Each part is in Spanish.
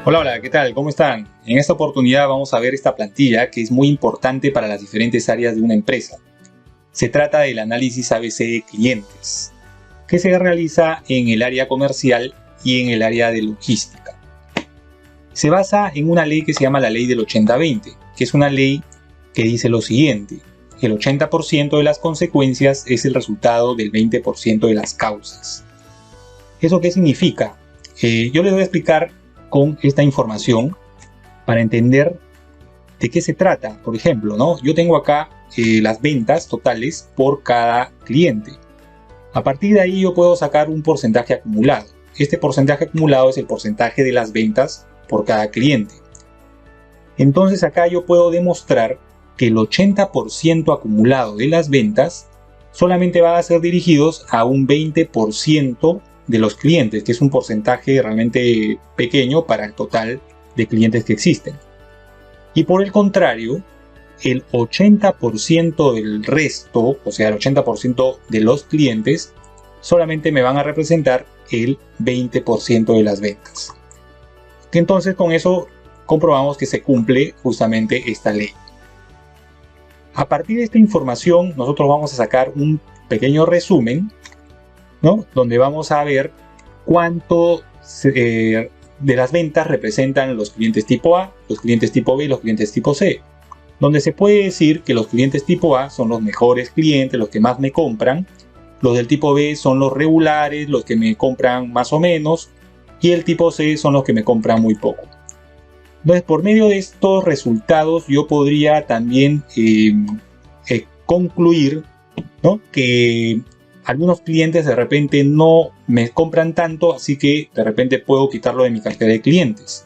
Hola, hola, ¿qué tal? ¿Cómo están? En esta oportunidad vamos a ver esta plantilla que es muy importante para las diferentes áreas de una empresa. Se trata del análisis ABC de clientes, que se realiza en el área comercial y en el área de logística. Se basa en una ley que se llama la ley del 80-20, que es una ley que dice lo siguiente: el 80% de las consecuencias es el resultado del 20% de las causas. ¿Eso qué significa? Yo les voy a explicar con esta información para entender de qué se trata. Por ejemplo, ¿no? Yo tengo acá las ventas totales por cada cliente. A partir de ahí yo puedo sacar un porcentaje acumulado. Este porcentaje acumulado es el porcentaje de las ventas por cada cliente. Entonces acá yo puedo demostrar que el 80% acumulado de las ventas solamente van a ser dirigidos a un 20% de los clientes, que es un porcentaje realmente pequeño para el total de clientes que existen. Y por el contrario, el 80% del resto, o sea, el 80% de los clientes, solamente me van a representar el 20% de las ventas. Entonces, con eso comprobamos que se cumple justamente esta ley. A partir de esta información, nosotros vamos a sacar un pequeño resumen, ¿no? Donde vamos a ver cuánto de las ventas representan los clientes tipo A, los clientes tipo B y los clientes tipo C. Donde se puede decir que los clientes tipo A son los mejores clientes, los que más me compran. Los del tipo B son los regulares, los que me compran más o menos. Y el tipo C son los que me compran muy poco. Entonces, por medio de estos resultados, yo podría también concluir, ¿no?, que algunos clientes de repente no me compran tanto, así que de repente puedo quitarlo de mi cartera de clientes.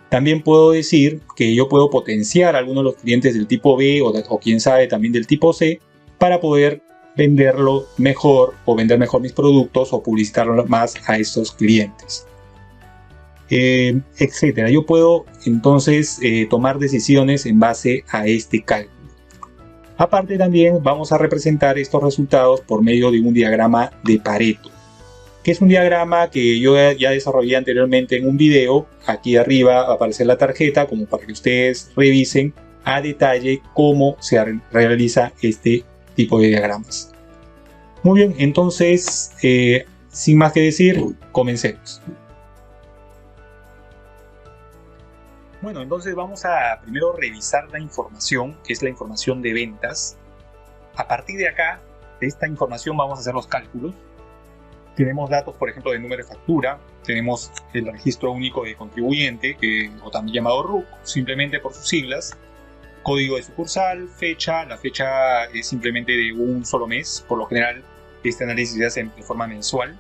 También puedo decir que yo puedo potenciar a algunos de los clientes del tipo B o quién sabe también del tipo C para poder venderlo mejor o vender mejor mis productos o publicitarlo más a estos clientes, etcétera. Yo puedo entonces tomar decisiones en base a este cálculo. Aparte, también vamos a representar estos resultados por medio de un diagrama de Pareto, que es un diagrama que yo ya desarrollé anteriormente en un video. Aquí arriba va a aparecer la tarjeta como para que ustedes revisen a detalle cómo se realiza este tipo de diagramas. Muy bien, entonces, sin más que decir, comencemos. Bueno, entonces vamos a primero revisar la información, que es la información de ventas. A partir de acá, de esta información vamos a hacer los cálculos. Tenemos datos, por ejemplo, de número de factura. Tenemos el registro único de contribuyente, o también llamado RUC, simplemente por sus siglas. Código de sucursal, fecha. La fecha es simplemente de un solo mes. Por lo general, este análisis se hace de forma mensual.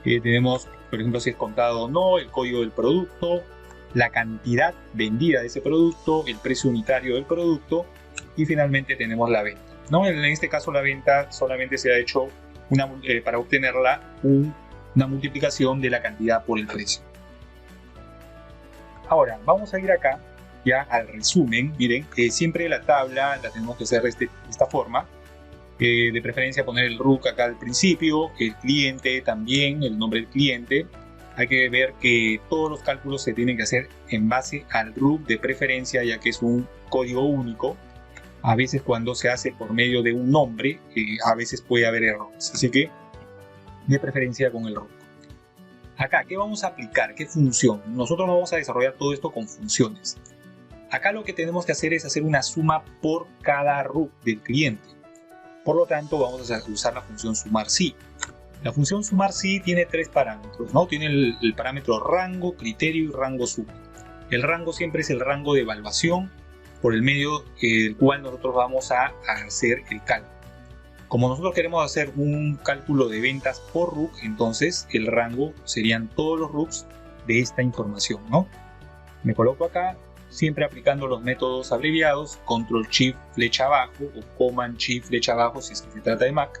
Tenemos, por ejemplo, si es contado o no, el código del producto, la cantidad vendida de ese producto, el precio unitario del producto y finalmente tenemos la venta, ¿no? En este caso la venta solamente se ha hecho para obtenerla una multiplicación de la cantidad por el precio. Ahora vamos a ir acá ya al resumen. Miren, siempre la tabla la tenemos que hacer de esta forma. De preferencia poner el RUC acá al principio, el cliente también, el nombre del cliente. Hay que ver que todos los cálculos se tienen que hacer en base al RUC de preferencia, ya que es un código único. A veces cuando se hace por medio de un nombre, a veces puede haber errores. Así que de preferencia con el RUC. Acá, ¿qué vamos a aplicar? ¿Qué función? Nosotros vamos a desarrollar todo esto con funciones. Acá lo que tenemos que hacer es hacer una suma por cada RUC del cliente. Por lo tanto, vamos a usar la función sumar si. La función sumar si tiene tres parámetros, ¿no? Tiene el parámetro rango, criterio y rango suma. El rango siempre es el rango de evaluación por el medio del cual nosotros vamos a hacer el cálculo. Como nosotros queremos hacer un cálculo de ventas por RUC, entonces el rango serían todos los RUCs de esta información, ¿no? Me coloco acá, siempre aplicando los métodos abreviados, Control Shift flecha abajo o Command Shift flecha abajo si es que se trata de Mac.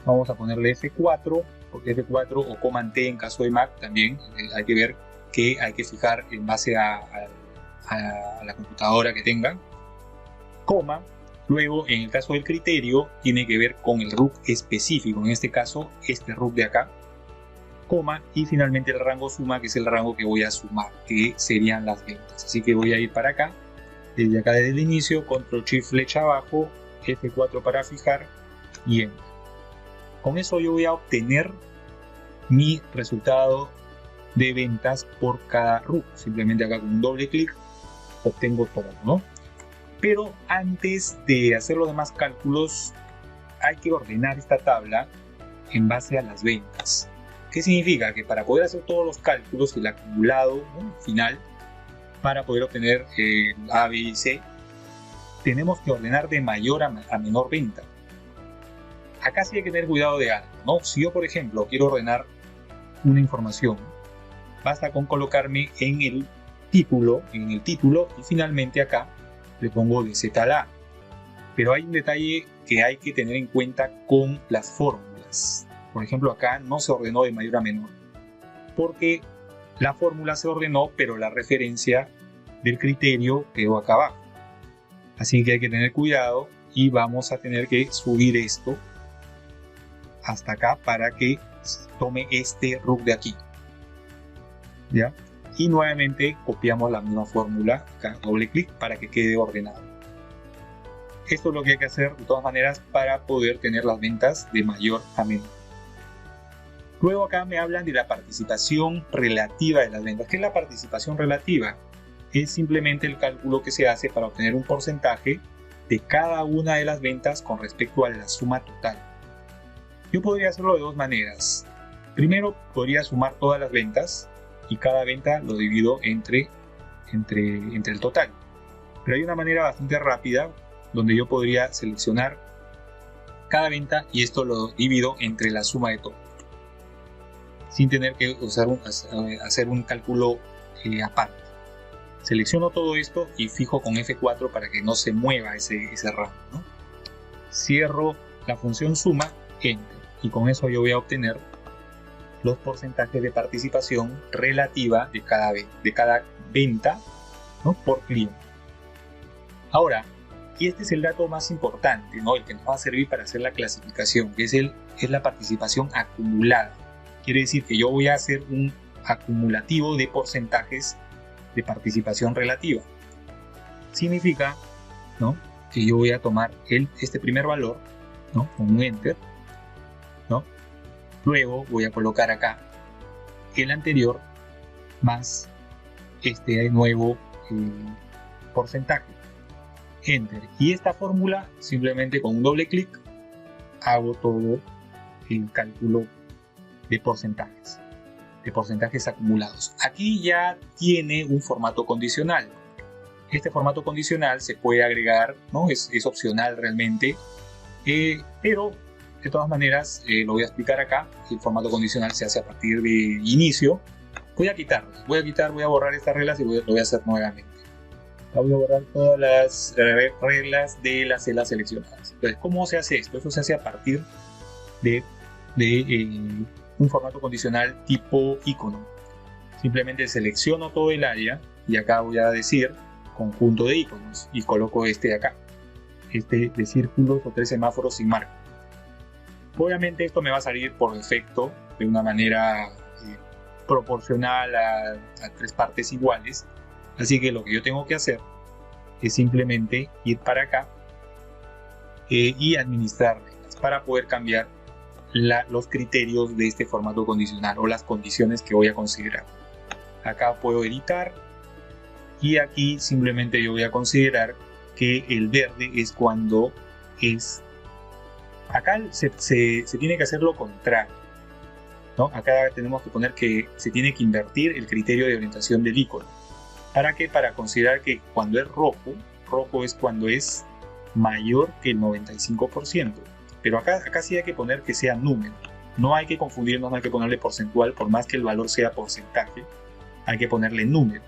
Vamos a ponerle F4, porque F4 o Command T en caso de Mac también. Hay que ver que hay que fijar en base a la computadora que tengan. Coma. Luego, en el caso del criterio, tiene que ver con el RUC específico. En este caso, este RUC de acá. coma, y finalmente el rango suma, que es el rango que voy a sumar, que serían las ventas. Así que voy a ir para acá, desde el inicio, control shift flecha abajo, F4 para fijar y enter. Con eso yo voy a obtener mi resultado de ventas por cada RUC. Simplemente acá con un doble clic obtengo todo, ¿no? Pero antes de hacer los demás cálculos, hay que ordenar esta tabla en base a las ventas. ¿Qué significa? Que para poder hacer todos los cálculos, el acumulado, ¿no?, final, para poder obtener A, B y C, tenemos que ordenar de mayor a menor venta. Acá sí hay que tener cuidado de algo, ¿no? Si yo, por ejemplo, quiero ordenar una información, basta con colocarme en el título, y finalmente acá le pongo de Z a la A. Pero hay un detalle que hay que tener en cuenta con las fórmulas. Por ejemplo, acá no se ordenó de mayor a menor, porque la fórmula se ordenó, pero la referencia del criterio quedó acá abajo. Así que hay que tener cuidado y vamos a tener que subir esto hasta acá para que tome este RUC de aquí, ¿ya? Y nuevamente copiamos la misma fórmula, acá doble clic para que quede ordenado. Esto es lo que hay que hacer de todas maneras para poder tener las ventas de mayor a menor. Luego acá me hablan de la participación relativa de las ventas. ¿Qué es la participación relativa? Es simplemente el cálculo que se hace para obtener un porcentaje de cada una de las ventas con respecto a la suma total. Yo podría hacerlo de dos maneras. Primero, podría sumar todas las ventas y cada venta lo divido entre el total. Pero hay una manera bastante rápida donde yo podría seleccionar cada venta y esto lo divido entre la suma de todo, sin tener que hacer un cálculo aparte. Selecciono todo esto y fijo con F4 para que no se mueva ese rango, ¿no? Cierro la función suma, enter, y con eso yo voy a obtener los porcentajes de participación relativa de cada venta, ¿no?, por cliente. Ahora, y este es el dato más importante, ¿no?, el que nos va a servir para hacer la clasificación, que es la participación acumulada. Quiere decir que yo voy a hacer un acumulativo de porcentajes de participación relativa. Significa, ¿no?, que yo voy a tomar este primer valor, ¿no?, con un enter, ¿no? Luego voy a colocar acá el anterior más este nuevo porcentaje, enter. Y esta fórmula, simplemente con un doble clic, hago todo el cálculo de porcentajes acumulados. Aquí ya tiene un formato condicional. Este formato condicional se puede agregar, ¿no?, es opcional realmente, pero de todas maneras lo voy a explicar acá. El formato condicional se hace a partir de inicio. Voy a borrar estas reglas y lo voy a hacer nuevamente. Voy a borrar todas las reglas de las celdas seleccionadas. Entonces, ¿cómo se hace esto? Esto se hace a partir de un formato condicional tipo icono. Simplemente selecciono todo el área y acá voy a decir conjunto de iconos y coloco este de acá, este de círculos o 3 semáforos sin marco. Obviamente esto me va a salir por defecto de una manera proporcional a 3 partes iguales, así que lo que yo tengo que hacer es simplemente ir para acá y administrar reglas para poder cambiar los criterios de este formato condicional o las condiciones que voy a considerar. Acá puedo editar y aquí simplemente yo voy a considerar que el verde es cuando es... Acá se tiene que hacer lo contrario, ¿no? Acá tenemos que poner que se tiene que invertir el criterio de orientación del icono. ¿Para qué? Para considerar que cuando es rojo es cuando es mayor que el 95%. Pero acá sí hay que poner que sea número. No hay que confundirnos, no hay que ponerle porcentual, por más que el valor sea porcentaje, hay que ponerle número.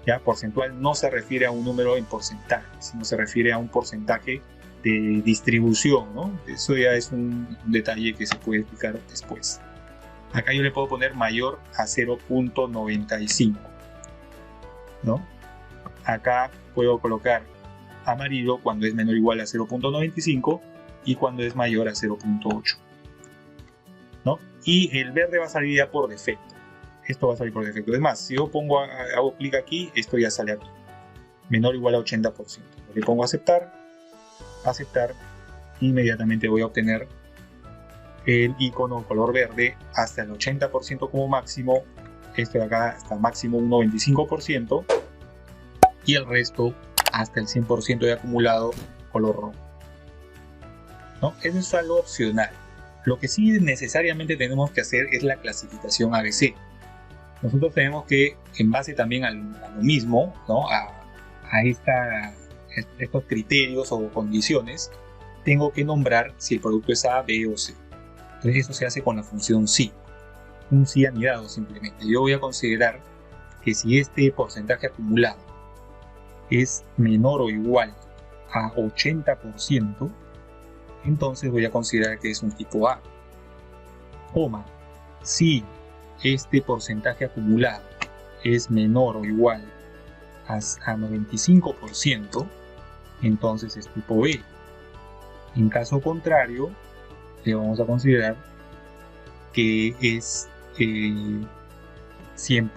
¿Ya? Porcentual no se refiere a un número en porcentaje, sino se refiere a un porcentaje de distribución, ¿no? Eso ya es un detalle que se puede explicar después. Acá yo le puedo poner mayor a 0.95, ¿no? Acá puedo colocar amarillo cuando es menor o igual a 0.95 y cuando es mayor a 0.8. ¿no? Y el verde va a salir ya por defecto. Esto va a salir por defecto. Es más, si yo hago clic aquí, esto ya sale aquí. Menor o igual a 80%. Le pongo aceptar, aceptar, inmediatamente voy a obtener el icono color verde hasta el 80% como máximo. Esto de acá hasta máximo un 95% y el resto hasta el 100% de acumulado color rojo, ¿no? Eso es algo opcional. Lo que sí necesariamente tenemos que hacer es la clasificación ABC. Nosotros tenemos que, en base también a lo mismo, ¿no? a estos criterios o condiciones, tengo que nombrar si el producto es A, B o C. Entonces eso se hace con la función si. Un si anidado simplemente. Yo voy a considerar que si este porcentaje acumulado es menor o igual a 80%, entonces voy a considerar que es un tipo A. Coma, si este porcentaje acumulado es menor o igual a 95%, entonces es tipo B. En caso contrario, le vamos a considerar que es C,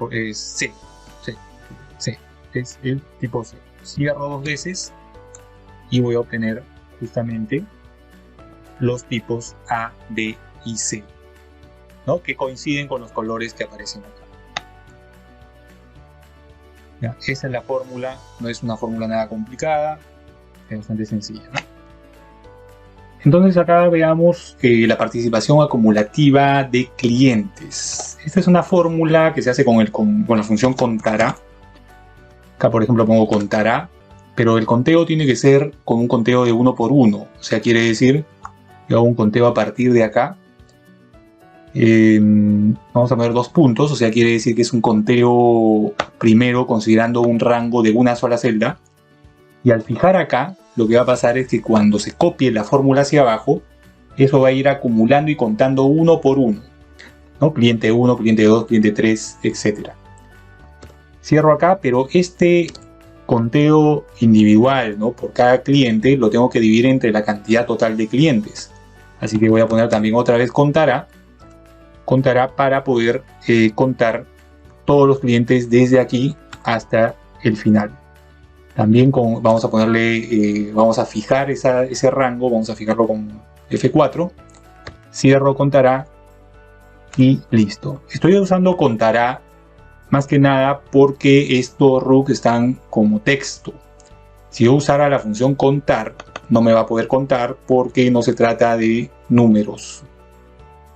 es el tipo C. Cierro dos veces y voy a obtener justamente los tipos A, B y C, ¿no? Que coinciden con los colores que aparecen acá. Ya, esa es la fórmula, no es una fórmula nada complicada, es bastante sencilla, ¿no? Entonces acá veamos la participación acumulativa de clientes. Esta es una fórmula que se hace con la función contará. Acá por ejemplo pongo contará, pero el conteo tiene que ser con un conteo de 1 por 1. O sea, quiere decir que hago un conteo a partir de acá. Vamos a poner 2 puntos, o sea, quiere decir que es un conteo primero considerando un rango de una sola celda. Y al fijar acá, lo que va a pasar es que cuando se copie la fórmula hacia abajo, eso va a ir acumulando y contando 1 por 1, ¿no? Cliente 1, cliente 2, cliente 3, etc. Cierro acá, pero este conteo individual, ¿no? Por cada cliente lo tengo que dividir entre la cantidad total de clientes. Así que voy a poner también otra vez contará para poder contar todos los clientes desde aquí hasta el final. También vamos a ponerle, vamos a fijar ese rango, vamos a fijarlo con F4, cierro contará y listo. Estoy usando contará más que nada porque estos RUC están como texto. Si yo usara la función contar, no me va a poder contar porque no se trata de números.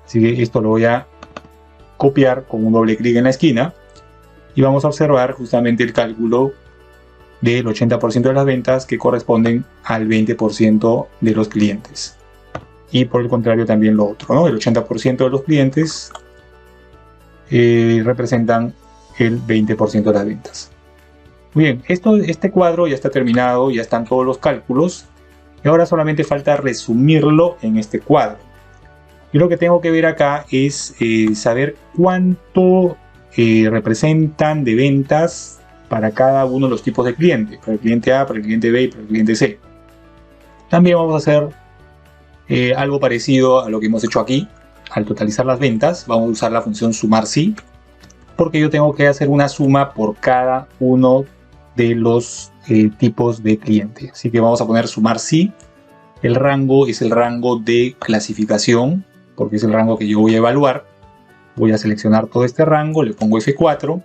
Así que esto lo voy a copiar con un doble clic en la esquina y vamos a observar justamente el cálculo del 80% de las ventas que corresponden al 20% de los clientes. Y por el contrario también lo otro, ¿no? El 80% de los clientes representan el 20% de las ventas. Muy bien, este cuadro ya está terminado, ya están todos los cálculos. Y ahora solamente falta resumirlo en este cuadro. Y lo que tengo que ver acá es saber cuánto representan de ventas para cada uno de los tipos de clientes, para el cliente A, para el cliente B y para el cliente C. También vamos a hacer algo parecido a lo que hemos hecho aquí. Al totalizar las ventas, vamos a usar la función sumar si, porque yo tengo que hacer una suma por cada uno de los tipos de cliente. Así que vamos a poner sumar si. El rango es el rango de clasificación, porque es el rango que yo voy a evaluar. Voy a seleccionar todo este rango, le pongo F4.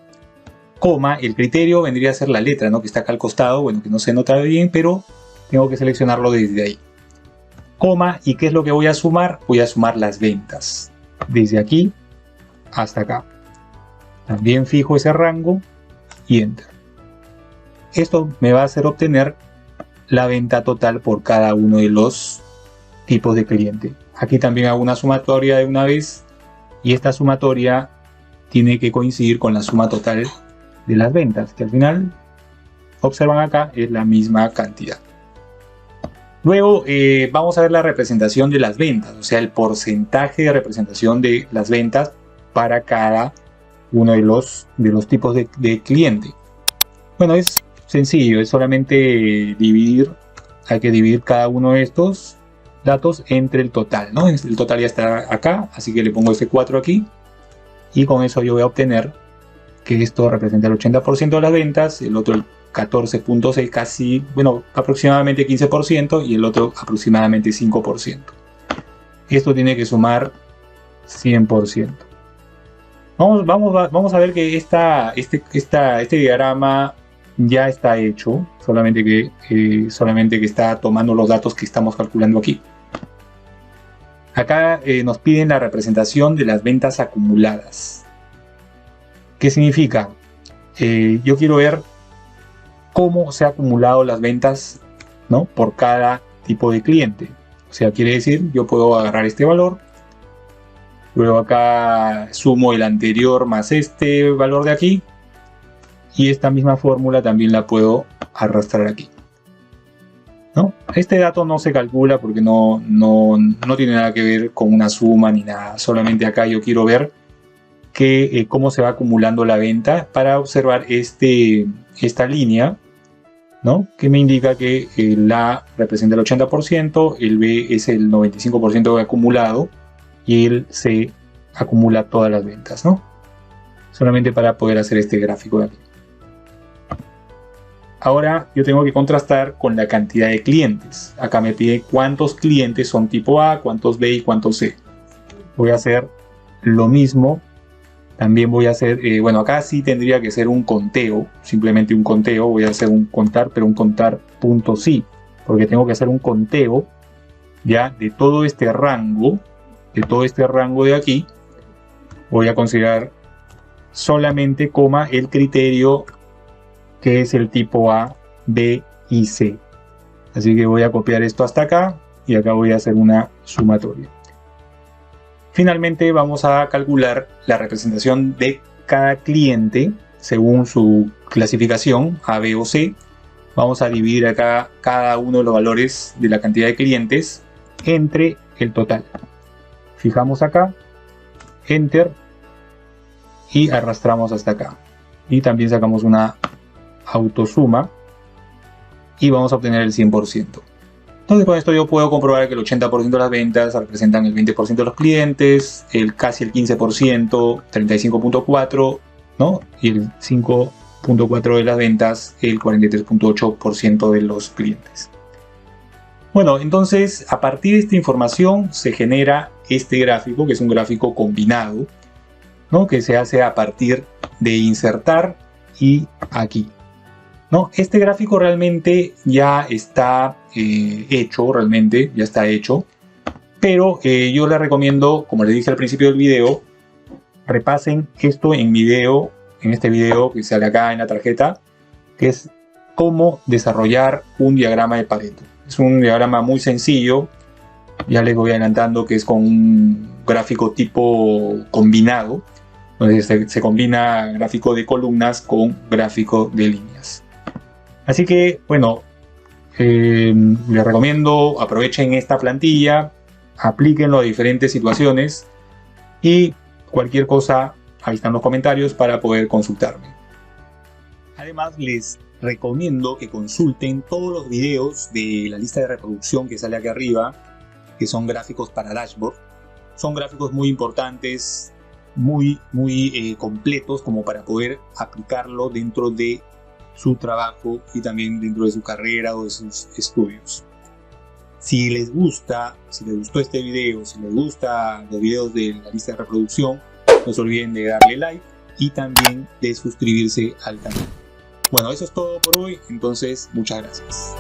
Coma, el criterio vendría a ser la letra, ¿no? Que está acá al costado, bueno, que no se nota bien, pero tengo que seleccionarlo desde ahí. Coma, ¿y qué es lo que voy a sumar? Voy a sumar las ventas, desde aquí hasta acá. También fijo ese rango y Enter. Esto me va a hacer obtener la venta total por cada uno de los tipos de cliente. Aquí también hago una sumatoria de una vez y esta sumatoria tiene que coincidir con la suma total de las ventas, que al final, observan acá, es la misma cantidad. Luego vamos a ver la representación de las ventas, o sea, el porcentaje de representación de las ventas para cada uno de los tipos de cliente. Bueno, es sencillo, es solamente dividir, hay que dividir cada uno de estos, datos entre el total, ¿no? El total ya está acá, así que le pongo F4 aquí y con eso yo voy a obtener que esto representa el 80% de las ventas, el otro el 14.6, casi, bueno, aproximadamente 15% y el otro aproximadamente 5%. Esto tiene que sumar 100%. Vamos a ver que este diagrama ya está hecho, solamente que está tomando los datos que estamos calculando aquí. Acá nos piden la representación de las ventas acumuladas. ¿Qué significa? Yo quiero ver cómo se han acumulado las ventas, ¿no? Por cada tipo de cliente. O sea, quiere decir, yo puedo agarrar este valor, luego acá sumo el anterior más este valor de aquí, y esta misma fórmula también la puedo arrastrar aquí, ¿no? Este dato no se calcula porque no tiene nada que ver con una suma ni nada. Solamente acá yo quiero ver cómo se va acumulando la venta para observar esta línea, ¿no? Que me indica que el A representa el 80%, el B es el 95% acumulado y el C acumula todas las ventas, ¿no? Solamente para poder hacer este gráfico de aquí. Ahora yo tengo que contrastar con la cantidad de clientes. Acá me pide cuántos clientes son tipo A, cuántos B y cuántos C. Voy a hacer lo mismo. También voy a hacer, bueno, acá sí tendría que ser un conteo, simplemente un conteo. Voy a hacer un contar, pero un contar punto sí, porque tengo que hacer un conteo ya de todo este rango, de aquí. Voy a considerar solamente, el criterio que es el tipo A, B y C. Así que voy a copiar esto hasta acá y acá voy a hacer una sumatoria. Finalmente vamos a calcular la representación de cada cliente según su clasificación A, B o C. Vamos a dividir acá cada uno de los valores de la cantidad de clientes entre el total. Fijamos acá, Enter y arrastramos hasta acá. Y también sacamos una autosuma y vamos a obtener el 100%. Entonces con esto yo puedo comprobar que el 80% de las ventas representan el 20% de los clientes, casi el 15%, 35.4%, ¿no? Y el 5.4% de las ventas, el 43.8% de los clientes. Bueno, entonces a partir de esta información se genera este gráfico, que es un gráfico combinado, ¿no? Que se hace a partir de insertar y aquí, ¿no? Este gráfico realmente ya está hecho, pero yo les recomiendo, como les dije al principio del video, repasen esto en este video que sale acá en la tarjeta, que es cómo desarrollar un diagrama de Pareto. Es un diagrama muy sencillo, ya les voy adelantando que es con un gráfico tipo combinado, donde se combina gráfico de columnas con gráfico de líneas. Así que, bueno, les recomiendo, aprovechen esta plantilla, aplíquenlo a diferentes situaciones y cualquier cosa, ahí están los comentarios para poder consultarme. Además, les recomiendo que consulten todos los videos de la lista de reproducción que sale aquí arriba, que son gráficos para dashboard. Son gráficos muy importantes, muy completos como para poder aplicarlo dentro de su trabajo y también dentro de su carrera o de sus estudios. Si les gustó este video, si les gustan los videos de la lista de reproducción, no se olviden de darle like y también de suscribirse al canal. Bueno, eso es todo por hoy, entonces muchas gracias.